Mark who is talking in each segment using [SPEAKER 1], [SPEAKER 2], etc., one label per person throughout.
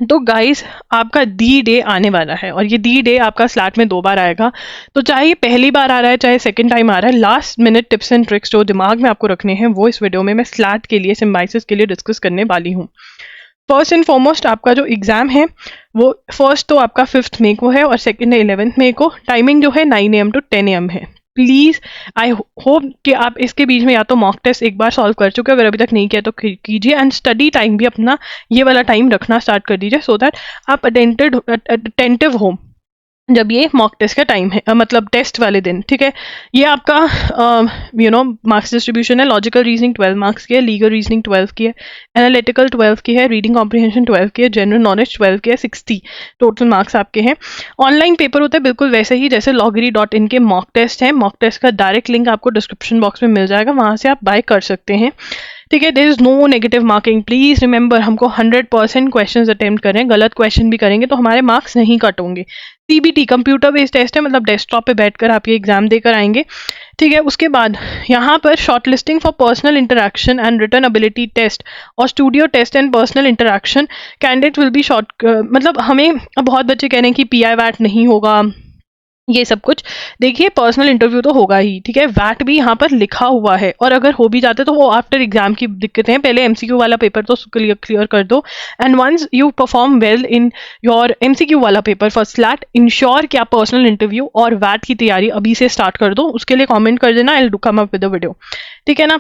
[SPEAKER 1] तो गाइस आपका the day आने वाला है, और ये दी डे आपका स्लैट में 2 बार आएगा। तो चाहे ये पहली बार आ रहा है चाहे सेकंड टाइम आ रहा है, last minute tips and tricks जो दिमाग में आपको रखने हैं वो इस वीडियो में मैं स्लैट के लिए, सिम्बाइसिस के लिए डिस्कस करने वाली हूँ। फर्स्ट एंड फॉरमोस्ट आपका जो एग्जाम है वो फर्स्ट तो आपका 5 मई को है और सेकंड है 11 मई को। टाइमिंग जो है 9 AM to 10 AM है। प्लीज़ आई होप कि आप इसके बीच में या तो मॉक टेस्ट एक बार सॉल्व कर चुके हो, अगर अभी तक नहीं किया तो कीजिए, एंड स्टडी टाइम भी अपना ये वाला टाइम रखना स्टार्ट कर दीजिए, सो दैट आप अटेंटिव हो जब ये मॉक टेस्ट का टाइम है, मतलब टेस्ट वाले दिन। ठीक है, ये आपका मार्क्स डिस्ट्रीब्यूशन है। लॉजिकल रीजनिंग 12 मार्क्स की है, लीगल रीजनिंग 12 की है, एनालिटिकल 12 की है, रीडिंग कॉम्प्रिहेंशन 12 की है, जनरल नॉलेज 12 की है, 60 टोटल मार्क्स आपके हैं। ऑनलाइन पेपर होता है बिल्कुल वैसे ही जैसे loggery.in के मॉक टेस्ट हैं। मॉक टेस्ट का डायरेक्ट लिंक आपको डिस्क्रिप्शन बॉक्स में मिल जाएगा, वहाँ से आप बाय कर सकते हैं। ठीक है, there is no negative marking. Please remember, हमको 100% क्वेश्चंस अटेम्प्ट करें, गलत क्वेश्चन भी करेंगे तो हमारे मार्क्स नहीं कट होंगे। सीबीटी कंप्यूटर बेस्ड टेस्ट है, मतलब डेस्कटॉप पे बैठकर आप ये एग्जाम देकर आएंगे। ठीक है, उसके बाद यहाँ पर short listing for personal interaction and written ability test और studio test and personal interaction candidate will be short, मतलब हमें बहुत बच्चे कह रहे हैं कि पीआई वैट नहीं होगा, ये सब कुछ। देखिए, पर्सनल इंटरव्यू तो होगा ही, ठीक है, वैट भी यहाँ पर लिखा हुआ है, और अगर हो भी जाते तो वो आफ्टर एग्जाम की दिक्कतें हैं। पहले एमसीक्यू वाला पेपर तो क्लियर कर दो, and once you perform well in your MCQ वाला पेपर फॉर स्लैट, इंश्योर कि आप पर्सनल इंटरव्यू और वैट की तैयारी अभी से स्टार्ट कर दो। उसके लिए कॉमेंट कर देना, I will come up with the video. ठीक है ना।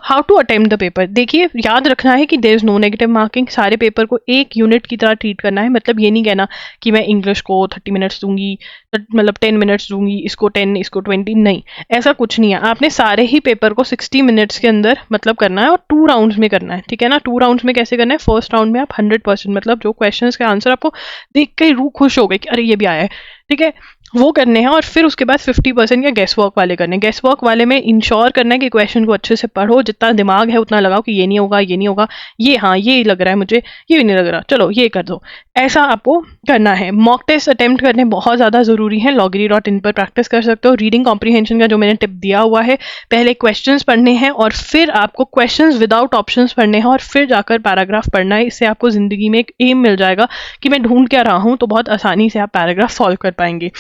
[SPEAKER 1] How to attempt the paper, देखिए याद रखना है कि there is no negative marking. सारे पेपर को एक यूनिट की तरह ट्रीट करना है। मतलब ये नहीं कहना कि मैं इंग्लिश को 30 मिनट्स दूंगी, मतलब 10 मिनट्स दूंगी, इसको 10, इसको 20, नहीं, ऐसा कुछ नहीं है। आपने सारे ही पेपर को 60 मिनट्स के अंदर मतलब करना है, और 2 राउंड्स में करना है। ठीक है ना। 2 राउंड्स में कैसे करना है, फर्स्ट राउंड में आप 100%, मतलब जो क्वेश्चंस के आंसर आपको देख के रूह खुश हो गए कि अरे ये भी आया है, ठीक है, वो करने हैं। और फिर उसके बाद 50% या गेस वर्क वाले करने हैं। गेस वर्क वाले में इंश्योर करना है कि क्वेश्चन को अच्छे से पढ़ो, जितना दिमाग है उतना लगाओ कि ये नहीं होगा, ये नहीं होगा, ये हाँ ये लग रहा है मुझे, ये भी नहीं लग रहा, चलो ये कर दो, ऐसा आपको करना है। मॉक टेस्ट अटेम्प्ट करने बहुत ज़्यादा ज़रूरी है। loggery.in पर प्रैक्टिस कर सकते हो। रीडिंग कॉम्प्रिहेंशन का जो मैंने टिप दिया हुआ है, पहले क्वेश्चंस पढ़ने हैं और फिर आपको क्वेश्चंस विदाउट ऑप्शंस पढ़ने हैं और फिर जाकर पैराग्राफ पढ़ना है। इससे आपको ज़िंदगी में एक एम मिल जाएगा कि मैं ढूंढ क्या रहा हूँ, तो बहुत आसानी से आप पैराग्राफ सॉल्व कर पाएंगे।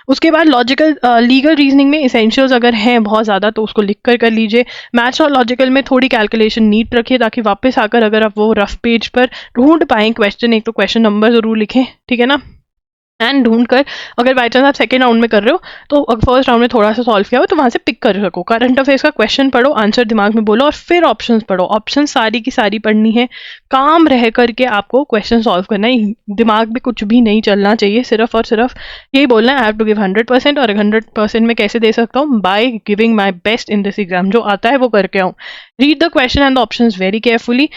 [SPEAKER 1] उसके बाद लॉजिकल लीगल रीजनिंग में इसेंशियल्स अगर हैं बहुत ज़्यादा तो उसको लिख कर लीजिए। मैथ्स और लॉजिकल में थोड़ी कैलकुलेशन नीट रखिए, ताकि वापस आकर अगर आप वो रफ पेज पर ढूंढ पाएँ क्वेश्चन, एक तो क्वेश्चन नंबर ज़रूर लिखें, ठीक है ना, एंड ढूंढ कर अगर बाई चांस आप सेकेंड राउंड में कर रहे हो तो फर्स्ट राउंड में थोड़ा सा सॉल्व किया हो तो वहाँ से पिक कर सको। करंट अफेयर्स का क्वेश्चन पढ़ो, आंसर दिमाग में बोलो और फिर ऑप्शंस पढ़ो। ऑप्शन सारी की सारी पढ़नी है, काम रह करके आपको क्वेश्चन सॉल्व करना है। दिमाग में कुछ भी नहीं चलना चाहिए, सिर्फ और सिर्फ यही बोलना है आई हैव टू गिव 100%। और 100% में कैसे दे सकता हूँ, by giving my best in this exam. जो आता है वो करके आऊँ। Read the question and the option very carefully.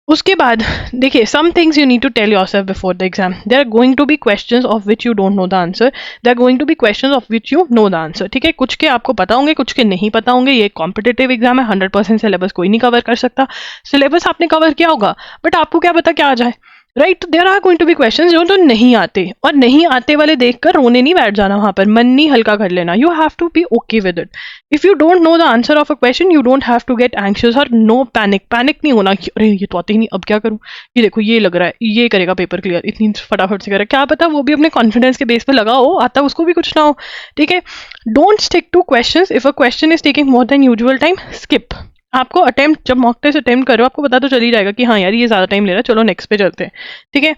[SPEAKER 1] उसके बाद देखिए, some things you need to tell yourself before the exam. There are going to be questions of which you don't know the answer, there are going to be questions of which you know the answer. ठीक है, कुछ के आपको पता होंगे, कुछ के नहीं पता होंगे। ये कॉम्पिटेटिव एग्जाम है, 100% सिलेबस कोई नहीं कवर कर सकता। सिलेबस आपने कवर किया होगा बट आपको क्या पता क्या आ जाए, right. There are going to be questions जो तो नहीं आते, और नहीं आते वाले देखकर रोने नहीं बैठ जाना, वहां पर मन नहीं हल्का कर लेना। You have to be okay with it. If you don't know the answer of a question you don't have to get anxious और नो पैनिक। पैनिक नहीं होना कि अरे ये तो आते ही नहीं, अब क्या करूं, ये देखो ये लग रहा है ये करेगा पेपर क्लियर, इतनी फटाफट से करेगा, क्या पता वो भी अपने कॉन्फिडेंस के बेस पे लगा हो, आता उसको भी कुछ ना हो। ठीक है, don't stick two questions. If a question is taking more than usual time, skip. आपको अटेम्प्ट, जब मॉक टेस्ट अटेम्प्ट करो आपको पता तो चल ही जाएगा कि हाँ यार ये ज्यादा टाइम ले रहा है, चलो नेक्स्ट पे चलते हैं। ठीक है,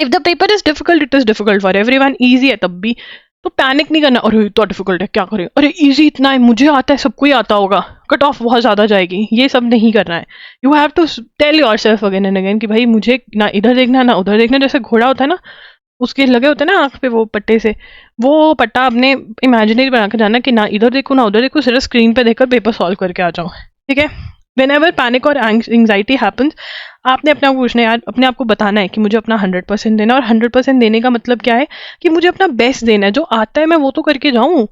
[SPEAKER 1] if the paper is difficult it is difficult for everyone. Easy है तब भी तो पैनिक नहीं करना, अरे इतना डिफिकल्ट है क्या करें, अरे इजी इतना है मुझे आता है सबको ही आता होगा, कट ऑफ बहुत ज़्यादा जाएगी, ये सब नहीं करना है। You have to tell yourself again and again कि भाई मुझे ना इधर देखना ना उधर देखना। जैसे घोड़ा होता है ना, उसके लगे होते हैं ना आँख पे वो पट्टे से, वो पट्टा अपने इमेजिनरी बना के जाना कि ना इधर देखो ना उधर देखो, सिर्फ स्क्रीन पे देखकर पेपर सॉल्व करके आ जाओ। ठीक है, whenever पैनिक और एंग्जाइटी हैपन्स, आपने अपने आप को पूछना है यार, अपने आप को बताना है कि मुझे अपना 100% देना है। और 100% देने का मतलब क्या है कि मुझे अपना बेस्ट देना है। जो आता है मैं वो तो करके जाऊँ,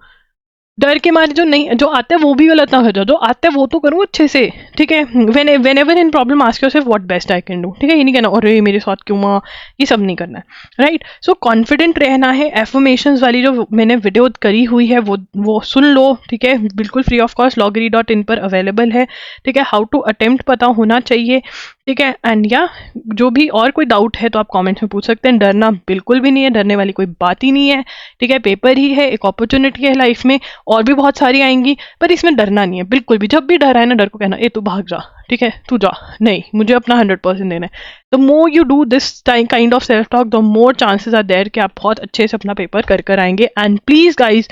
[SPEAKER 1] डर के मारे जो नहीं, जो आते हैं वो भी गलत ना कर जाओ, जो आते हैं वो तो करो अच्छे से, ठीक है। When ever in problem ask yourself what best I can do, ठीक है। ये नहीं कहना अरे मेरे साथ क्यों हुआ, ये सब नहीं करना है, राइट। सो कॉन्फिडेंट रहना है। एफर्मेशंस वाली जो मैंने वीडियो करी हुई है वो सुन लो, ठीक है, बिल्कुल फ्री ऑफ कॉस्ट, loggery.in पर अवेलेबल है, ठीक है। हाउ टू अटेम्प्ट पता होना चाहिए, ठीक है। एंड या जो भी और कोई डाउट है तो आप कमेंट्स में पूछ सकते हैं। डरना बिल्कुल भी नहीं है, डरने वाली कोई बात ही नहीं है, ठीक है। पेपर ही है, एक अपॉर्चुनिटी है लाइफ में, और भी बहुत सारी आएंगी, पर इसमें डरना नहीं है बिल्कुल भी। जब भी डर आए ना, डर को कहना ए तू भाग जा, ठीक है, तू जा, नहीं मुझे अपना 100% देना है। The more you do this kind of self talk, the more chances are there कि आप बहुत अच्छे से अपना पेपर कर आएंगे। And please guys,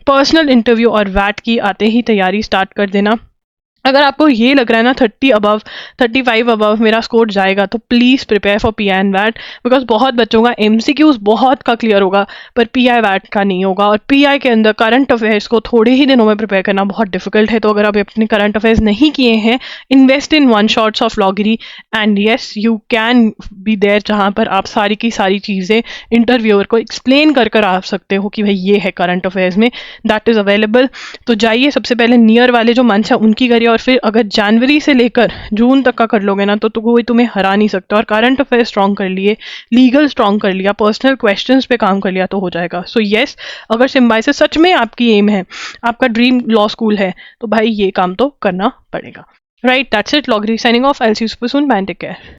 [SPEAKER 1] personal interview और वैट की आते ही तैयारी स्टार्ट कर देना। अगर आपको ये लग रहा है ना 30 अबव 35 अबव मेरा स्कोर जाएगा, तो please prepare for P I and वैट, बिकॉज बहुत बच्चों का एमसीक्यूज बहुत का क्लियर होगा, पर पी आई वैट का नहीं होगा। और पी आई के अंदर करंट अफेयर्स को थोड़े ही दिनों में प्रिपेयर करना बहुत डिफिकल्ट है। तो अगर आप अपने करंट अफेयर्स नहीं किए हैं, invest in one shots of लॉगरी, and yes you can be there, जहाँ पर आप सारी की सारी चीज़ें इंटरव्यूअर को एक्सप्लेन कर आ सकते हो कि भाई ये है करंट अफेयर्स में, दैट इज़ अवेलेबल। तो जाइए, सबसे पहले नियर वाले जो मंथ्स है उनकी करिए, और फिर अगर जनवरी से लेकर जून तक का कर लोगे ना, तो कोई तुम्हें हरा नहीं सकता। और करंट अफेयर स्ट्रॉन्ग कर लिए, लीगल स्ट्रॉन्ग कर लिया, पर्सनल क्वेश्चंस पे काम कर लिया, तो हो जाएगा। सो येस, अगर सिम्बायोसिस सच में आपकी एम है, आपका ड्रीम लॉ स्कूल है, तो भाई ये काम तो करना पड़ेगा, राइट। दैट्स इट, लॉगरी signing off. I will see you super soon, bye, take care.